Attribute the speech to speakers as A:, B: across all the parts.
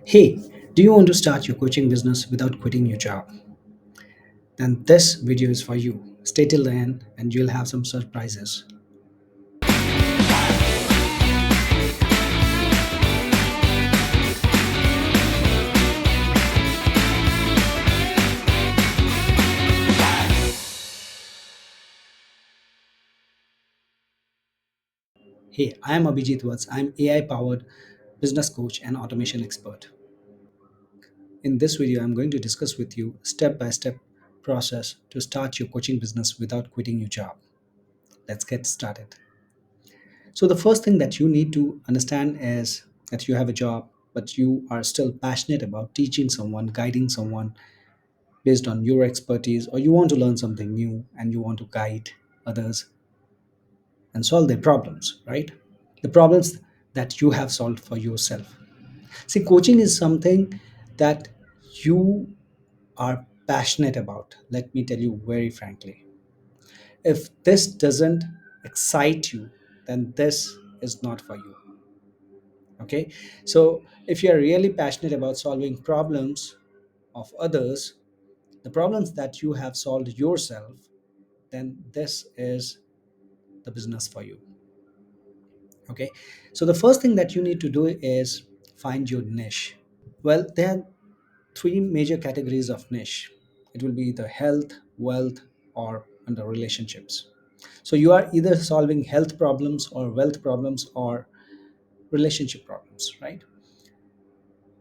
A: Hey, do you want to start your coaching business without quitting your job? Then this video is for you. Stay till the end and you'll have some surprises. Hey, I am Abhijeet. I'm AI powered business coach and automation expert. In this video, I'm going to discuss with you step by step process to start your coaching business without quitting your job. Let's get started. So the first thing that you need to understand is that you have a job, but you are still passionate about teaching someone, guiding someone based on your expertise, or you want to learn something new and you want to guide others and solve their problems, right? The problems that you have solved for yourself. See, coaching is something that you are passionate about. Let me tell you very frankly. If this doesn't excite you, then this is not for you. Okay? So, if you are really passionate about solving problems of others, the problems that you have solved yourself, then this is the business for you. Okay, so the first thing that you need to do is find your niche. Well, there are three major categories of niche. It will be either health, wealth, or under relationships. So you are either solving health problems or wealth problems or relationship problems, right?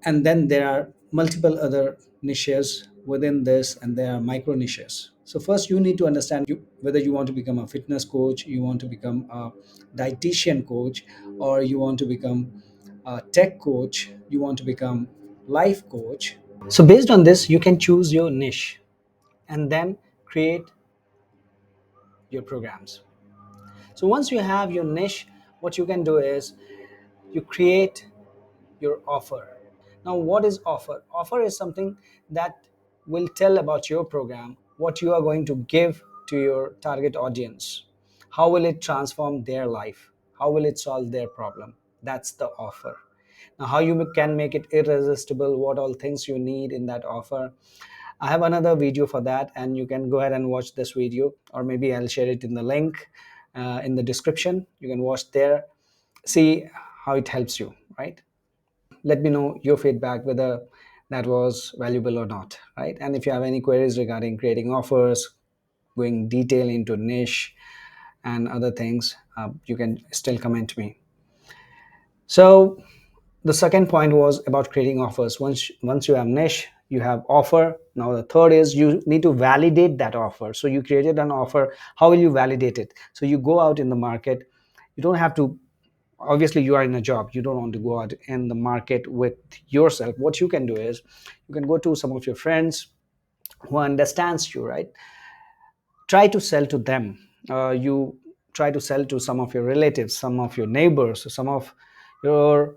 A: And then there are multiple other niches within this, and there are micro niches. So first you need to understand whether you want to become a fitness coach, you want to become a dietitian coach, or you want to become a tech coach, you want to become life coach. So based on this you can choose your niche and then create your programs. So once you have your niche, what you can do is you create your offer. Now, what is offer? Offer is something that will tell about your program, what you are going to give to your target audience. How will it transform their life? How will it solve their problem? That's the offer. Now, how you can make it irresistible, what all things you need in that offer. I have another video for that, and you can go ahead and watch this video, or maybe I'll share it in the link in the description. You can watch there, see how it helps you, right? Let me know your feedback whether that was valuable or not, right? And if you have any queries regarding creating offers, going detail into niche and other things, you can still comment me. So the second point was about creating offers. Once you have niche, you have offer. Now the third is you need to validate that offer. So you created an offer, how will you validate it? So you go out in the market. You don't have to, obviously you are in a job, you don't want to go out in the market with yourself. What you can do is you can go to some of your friends who understands you, right? Try to sell to them. You try to sell to some of your relatives, some of your neighbors, some of your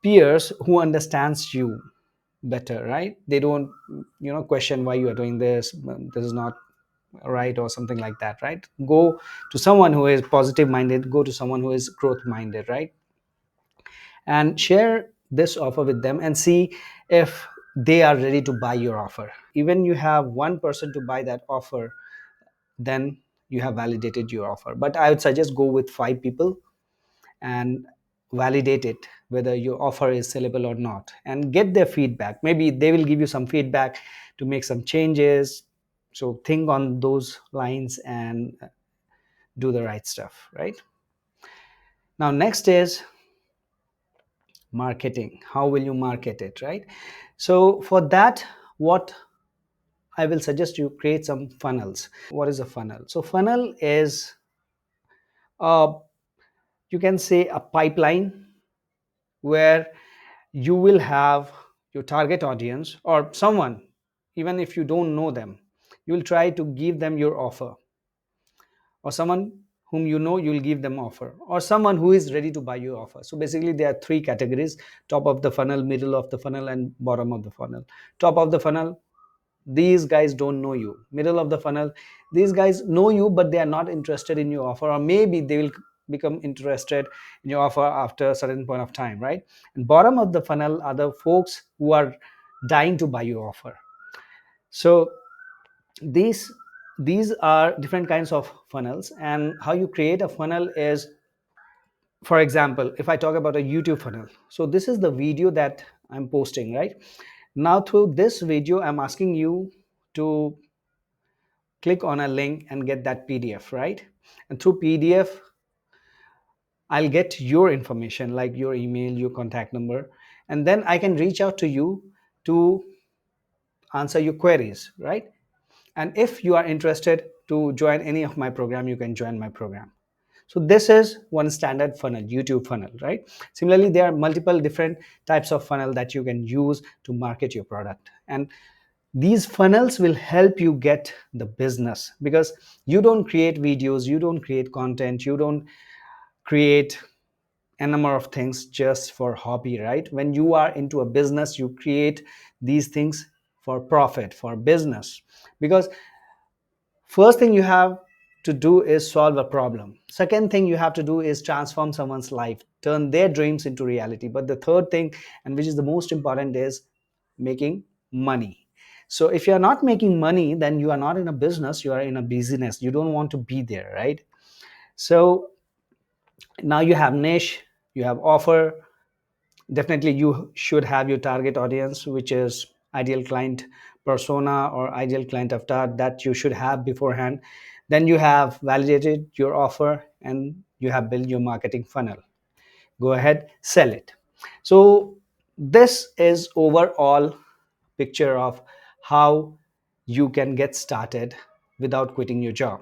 A: peers who understands you better, right? They don't question why you are doing this, this is not right, or something like that, right? Go to someone who is positive minded, go to someone who is growth minded, right? And share this offer with them and see if they are ready to buy your offer. Even you have one person to buy that offer, then you have validated your offer. But I would suggest go with 5 people and validate it whether your offer is sellable or not, and get their feedback. Maybe they will give you some feedback to make some changes. So think on those lines and do the right stuff, right? Now next is marketing. How will you market it, right? So for that, what I will suggest, you create some funnels. What is a funnel? So funnel is uh, you can say a pipeline where you will have your target audience or someone, even if you don't know them, you will try to give them your offer, or someone whom you know, you will give them offer, or someone who is ready to buy your offer. So basically there are three categories: top of the funnel, middle of the funnel, and bottom of the funnel. Top of the funnel, these guys don't know you. Middle of the funnel, these guys know you but they are not interested in your offer, or maybe they will become interested in your offer after a certain point of time, right? And bottom of the funnel are the folks who are dying to buy your offer. So these these are different kinds of funnels, and how you create a funnel is, for example, if I talk about a YouTube funnel, so this is the video that I'm posting right now. Through this video, I'm asking you to click on a link and get that PDF, right? And through PDF, I'll get your information like your email, your contact number, and then I can reach out to you to answer your queries, right? And if you are interested to join any of my program, you can join my program. So this is one standard funnel, YouTube funnel, right? Similarly, there are multiple different types of funnel that you can use to market your product. And these funnels will help you get the business, because you don't create videos, you don't create content, you don't create a number of things just for hobby, right? When you are into a business, you create these things for profit, for business. Because first thing you have to do is solve a problem. Second thing you have to do is transform someone's life, turn their dreams into reality. But the third thing, and which is the most important, is making money. So if you're not making money, then you are not in a business, you are in a business. You don't want to be there, right? So now you have niche, you have offer. Definitely you should have your target audience, which is ideal client persona or ideal client avatar, that you should have beforehand. Then you have validated your offer, and you have built your marketing funnel. Go ahead, sell it. So this is overall picture of how you can get started without quitting your job.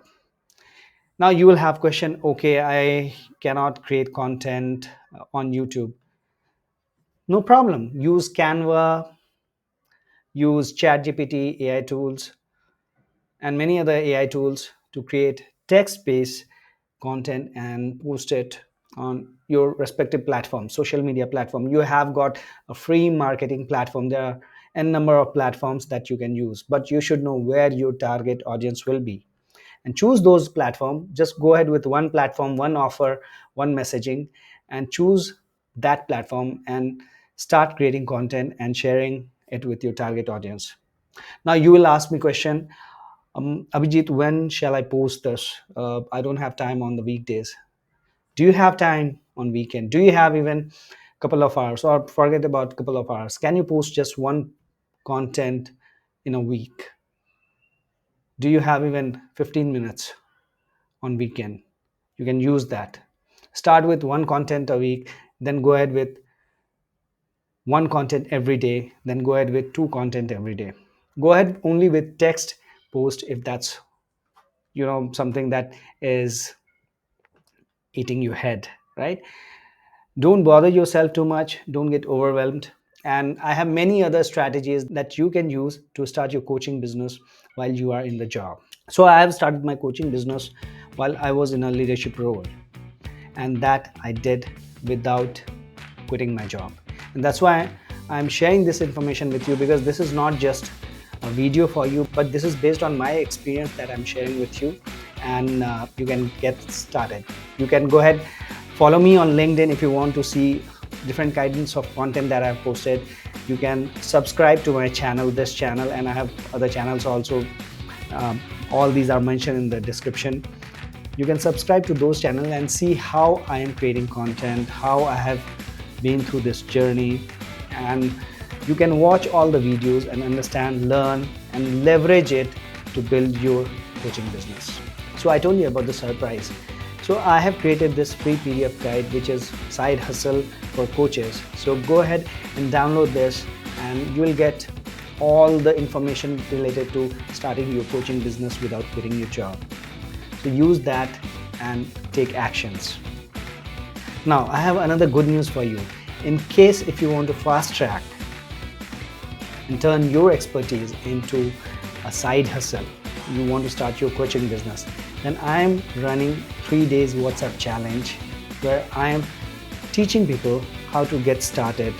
A: Now you will have question, okay, I cannot create content on YouTube. No problem. Use Canva, use ChatGPT, AI tools, and many other AI tools to create text-based content and post it on your respective platform, social media platform. You have got a free marketing platform. There are n number of platforms that you can use, but you should know where your target audience will be and choose those platforms. Just go ahead with one platform, one offer, one messaging, and choose that platform and start creating content and sharing it with your target audience. Now you will ask me question, Abhijit, when shall I post this? I don't have time on the weekdays. Do you have time on weekend? Do you have even couple of hours, or forget about couple of hours? Can you post just one content in a week? Do you have even 15 minutes on weekend? You can use that. Start with one content a week, then go ahead with one content every day, then go ahead with two content every day. Go ahead only with text post if that's something that is eating your head, right? Don't bother yourself too much, don't get overwhelmed. And I have many other strategies that you can use to start your coaching business while you are in the job. So I have started my coaching business while I was in a leadership role, and that I did without quitting my job. And that's why I'm sharing this information with you, because this is not just a video for you, but this is based on my experience that I'm sharing with you. And you can get started. You can go ahead, follow me on LinkedIn if you want to see different kinds of content that I've posted. You can subscribe to my channel, this channel, and I have other channels also. All these are mentioned in the description. You can subscribe to those channels and see how I am creating content, how I have been through this journey, and you can watch all the videos and understand, learn, and leverage it to build your coaching business. So I told you about the surprise. So I have created this free PDF guide, which is side hustle for coaches. So go ahead and download this, and you will get all the information related to starting your coaching business without quitting your job. So use that and take actions. Now I have another good news for you. In case if you want to fast track and turn your expertise into a side hustle, you want to start your coaching business, then I am running 3 days WhatsApp challenge, where I am teaching people how to get started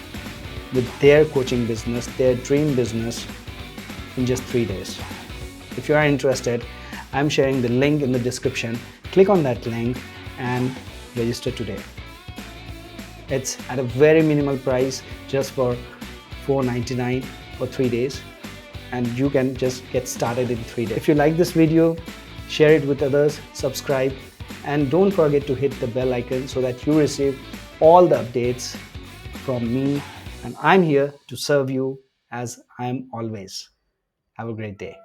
A: with their coaching business, their dream business, in just 3 days. If you are interested, I'm sharing the link in the description. Click on that link and register today. It's at a very minimal price, just for $4.99 for 3 days, and you can just get started in 3 days. If you like this video, share it with others, subscribe, and don't forget to hit the bell icon so that you receive all the updates from me, and I'm here to serve you as I am always. Have a great day.